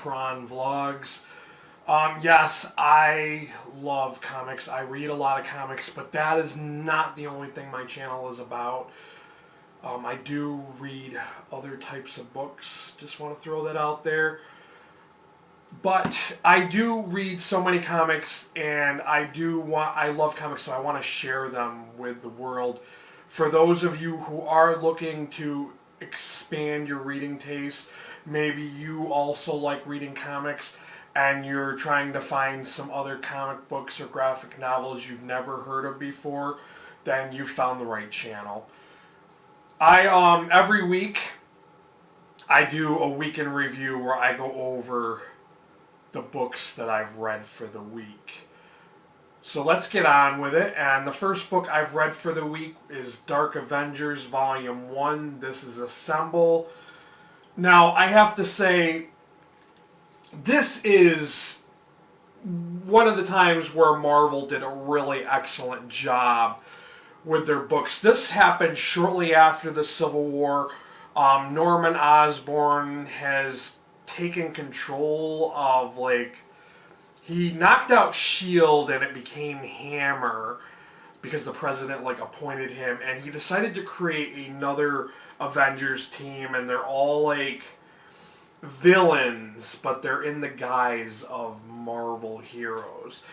Prawn Vlogs. Yes, I love comics. I read a lot of comics, but that is not the only thing my channel is about. I do read other types of books. Just want to throw that out there. But I do read so many comics, and I love comics, so I want to share them with the world. For those of you who are looking to expand your reading taste, maybe you also like reading comics, and you're trying to find some other comic books or graphic novels you've never heard of before, then you've found the right channel. Every week I do a week in review where I go over the books that I've read for the week. So let's get on with it. And the first book I've read for the week is Dark Avengers Volume 1. This is Assemble. Now, I have to say, this is one of the times where Marvel did a really excellent job with their books. This happened shortly after the Civil War. Norman Osborn has taken control of, he knocked out S.H.I.E.L.D. and it became Hammer because the president appointed him, and he decided to create another Avengers team, and they're all villains, but they're in the guise of Marvel heroes.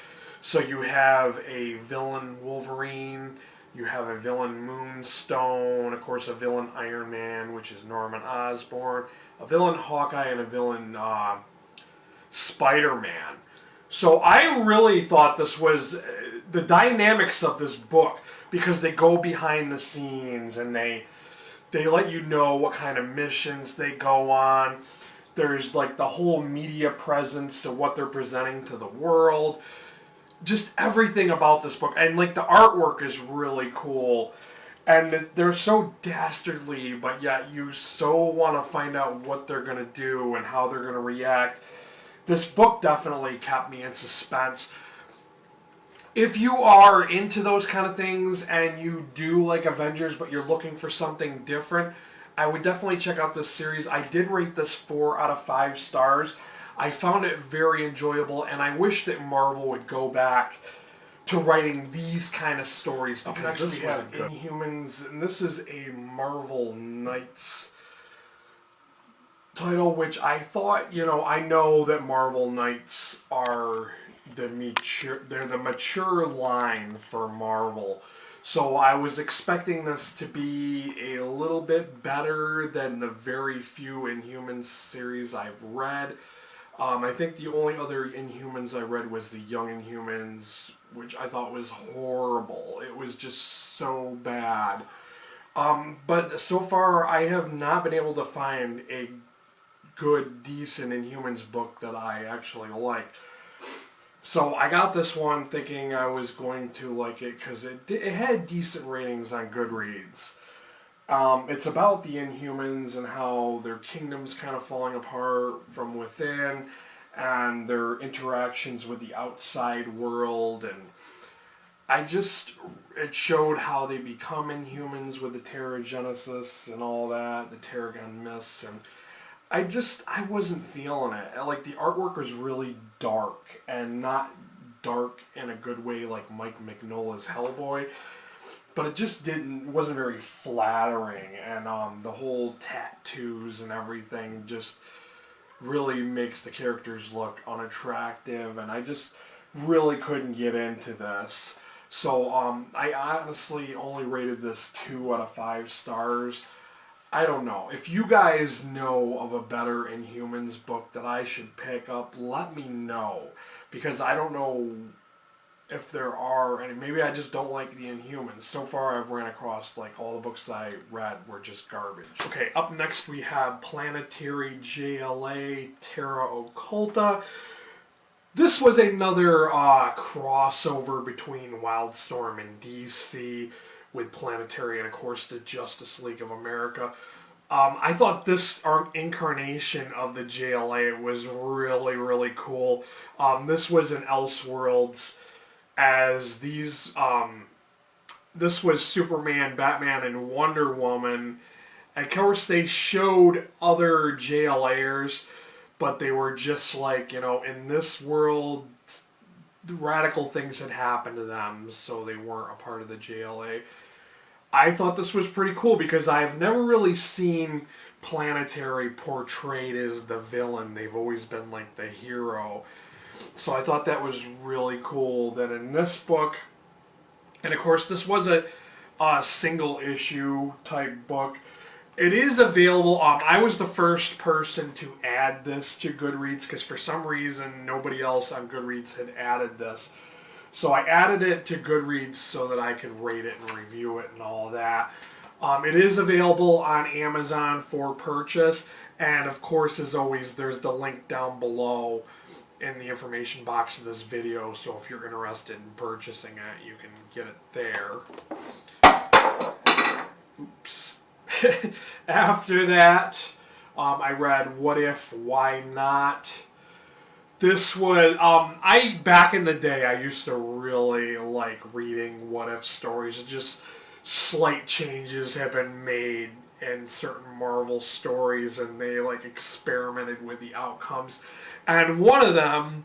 So you have a villain Wolverine, you have a villain Moonstone, of course a villain Iron Man, which is Norman Osborn, a villain Hawkeye, and a villain Spider-Man. So I really thought this was the dynamics of this book, because they go behind the scenes and they let you know what kind of missions they go on. There's the whole media presence of what they're presenting to the world. Just everything about this book. And the artwork is really cool. And they're so dastardly, but yet you so want to find out what they're going to do and how they're going to react. This book definitely kept me in suspense. If you are into those kind of things and you do like Avengers, but you're looking for something different, I would definitely check out this series. I did rate this 4 out of 5 stars. I found it very enjoyable, and I wish that Marvel would go back to writing these kind of stories, because this was Inhumans, and this is a Marvel Knights title, which I thought, I know that Marvel Knights are the mature line for Marvel. So I was expecting this to be a little bit better than the very few Inhumans series I've read. I think the only other Inhumans I read was the Young Inhumans, which I thought was horrible. It was just so bad. But so far, I have not been able to find a good, decent Inhumans book that I actually like. So I got this one thinking I was going to like it because it had decent ratings on Goodreads. It's about the Inhumans and how their kingdom's kind of falling apart from within, and their interactions with the outside world, and it showed how they become Inhumans with the Terrigenesis and all that, the Terrigen Mists, and I wasn't feeling it. The artwork was really dark, and not dark in a good way like Mike Mignola's Hellboy, but it wasn't very flattering, and the whole tattoos and everything just really makes the characters look unattractive, and I just really couldn't get into this. So I honestly only rated this 2 out of 5 stars. I don't know. If you guys know of a better Inhumans book that I should pick up, let me know. Because I don't know if there are, and maybe I just don't like the Inhumans. So far I've ran across all the books that I read were just garbage. Okay, up next we have Planetary JLA Terra Occulta. This was another crossover between Wildstorm and DC with Planetary and, of course, the Justice League of America. I thought this incarnation of the JLA was really, really cool. This was in Elseworlds, as this was Superman, Batman, and Wonder Woman. And of course, they showed other JLAers, but they were just like, in this world, radical things had happened to them, so they weren't a part of the JLA. I thought this was pretty cool because I've never really seen Planetary portrayed as the villain. They've always been like the hero. So I thought that was really cool that in this book, and of course this was a single issue type book. It is available. I was the first person to add this to Goodreads because for some reason nobody else on Goodreads had added this. So I added it to Goodreads so that I could rate it and review it and all that. It is available on Amazon for purchase. And of course, as always, there's the link down below in the information box of this video. So if you're interested in purchasing it, you can get it there. Oops. After that, I read What If, Why Not? This was, back in the day, I used to really like reading what if stories. Just slight changes have been made in certain Marvel stories, and they like experimented with the outcomes. And one of them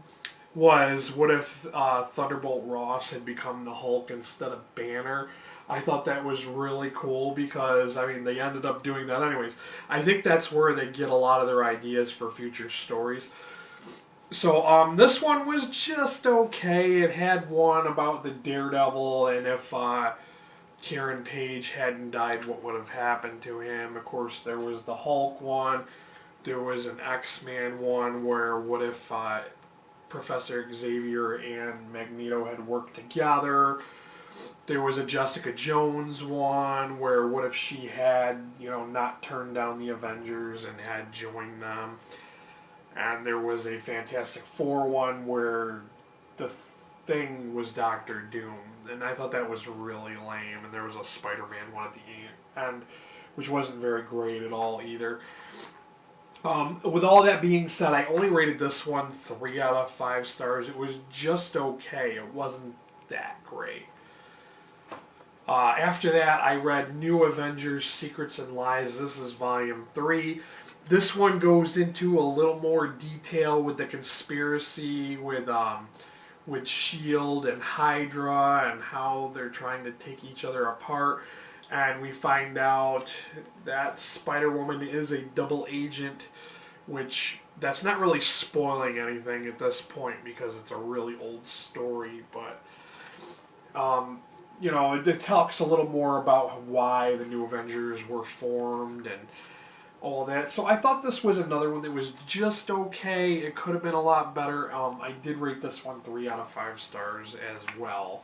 was what if Thunderbolt Ross had become the Hulk instead of Banner. I thought that was really cool because, they ended up doing that anyways. I think that's where they get a lot of their ideas for future stories. So, this one was just okay. It had one about the Daredevil, and if Kieran Page hadn't died, what would have happened to him. Of course, there was the Hulk one. There was an X-Men one where what if Professor Xavier and Magneto had worked together. There was a Jessica Jones one where what if she had, not turned down the Avengers and had joined them. And there was a Fantastic Four one where the Thing was Doctor Doom. And I thought that was really lame. And there was a Spider-Man one at the end, which wasn't very great at all either. With all that being said, I only rated this one 3 out of 5 stars. It was just okay. It wasn't that great. After that, I read New Avengers, Secrets and Lies. This is volume 3. This one goes into a little more detail with the conspiracy with S.H.I.E.L.D. and Hydra and how they're trying to take each other apart. And we find out that Spider-Woman is a double agent, which that's not really spoiling anything at this point because it's a really old story, but it talks a little more about why the New Avengers were formed and all that. So I thought this was another one that was just okay. It could have been a lot better. I did rate this one 3 out of 5 stars as well.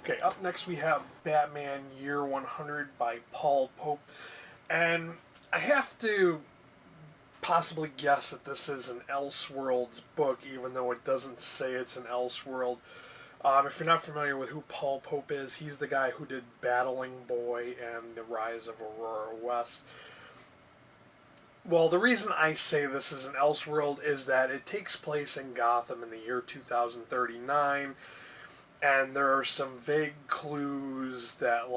Okay, up next we have Batman Year 100 by Paul Pope. And I have to possibly guess that this is an Elseworlds book, even though it doesn't say it's an Elseworld. If you're not familiar with who Paul Pope is, he's the guy who did Battling Boy and The Rise of Aurora West. Well, the reason I say this is an Elseworld is that it takes place in Gotham in the year 2039, and there are some vague clues that,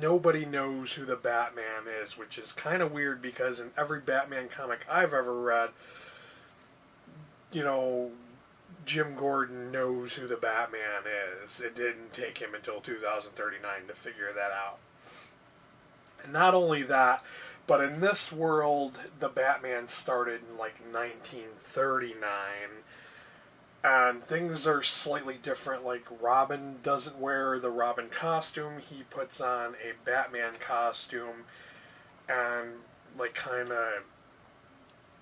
nobody knows who the Batman is, which is kind of weird because in every Batman comic I've ever read, Jim Gordon knows who the Batman is. It didn't take him until 2039 to figure that out. And not only that, but in this world, the Batman started in 1939, and things are slightly different. Robin doesn't wear the Robin costume. He puts on a Batman costume and kind of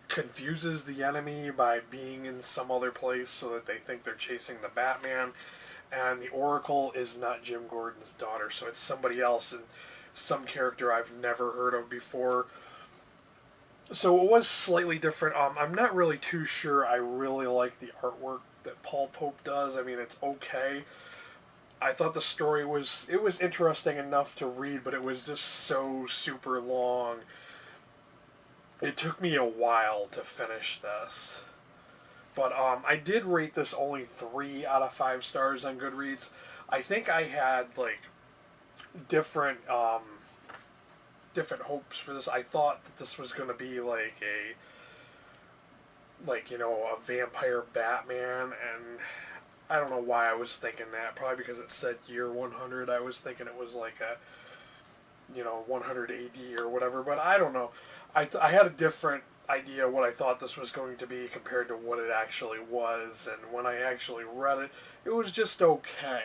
confuses the enemy by being in some other place so that they think they're chasing the Batman. And the Oracle is not Jim Gordon's daughter, so it's somebody else, and some character I've never heard of before. So it was slightly different. I'm not really too sure I really like the artwork that Paul Pope does. It's okay. I thought the story was interesting enough to read, but it was just so super long. It took me a while to finish this. But I did rate this only 3 out of 5 stars on Goodreads. I think I had different hopes for this. I thought that this was going to be like, you know, a vampire Batman, and I don't know why I was thinking that. Probably because it said year 100. I was thinking it was like a, you know, 100 AD or whatever, but I don't know. I had a different idea what I thought this was going to be compared to what it actually was, and when I actually read it, it was just okay.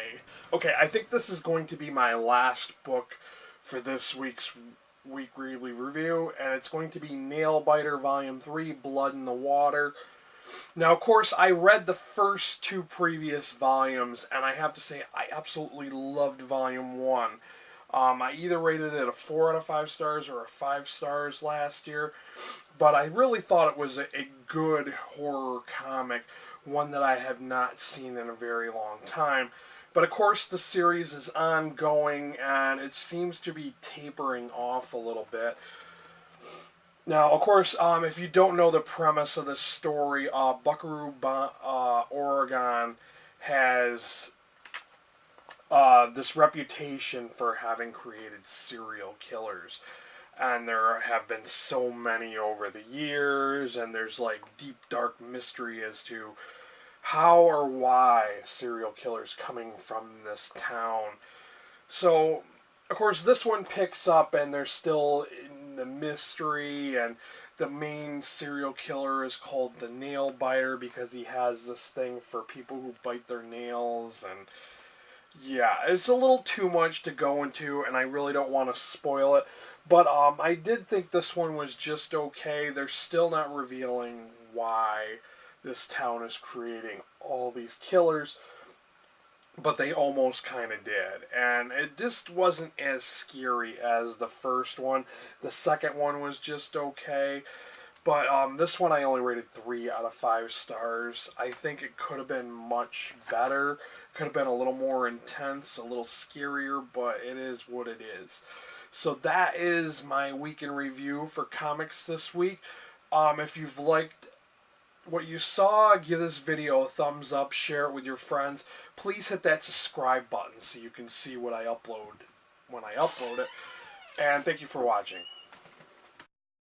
Okay, I think this is going to be my last book for this week's weekly review, and it's going to be Nailbiter Volume 3, Blood in the Water. Now, of course, I read the first two previous volumes, and I have to say I absolutely loved Volume 1. I either rated it a 4 out of 5 stars or a 5 stars last year, but I really thought it was a good horror comic, one that I have not seen in a very long time. But of course, the series is ongoing, and it seems to be tapering off a little bit. Now, of course, if you don't know the premise of this story, Buckaroo, Oregon has this reputation for having created serial killers. And there have been so many over the years, and there's like deep, dark mystery as to how or why serial killers coming from this town. So, of course, this one picks up, and there's still in the mystery, and the main serial killer is called the Nail Biter because he has this thing for people who bite their nails, and yeah, it's a little too much to go into, and I really don't want to spoil it. But I did think this one was just okay. They're still not revealing why this town is creating all these killers, but they almost kind of did. And it just wasn't as scary as the first one. The second one was just okay. But this one I only rated 3 out of 5 stars. I think it could have been much better. Could have been a little more intense, a little scarier, but it is what it is. So that is my week in review for comics this week. If you've liked what you saw, give this video a thumbs up, share it with your friends. Please hit that subscribe button so you can see what I upload when I upload it. And thank you for watching.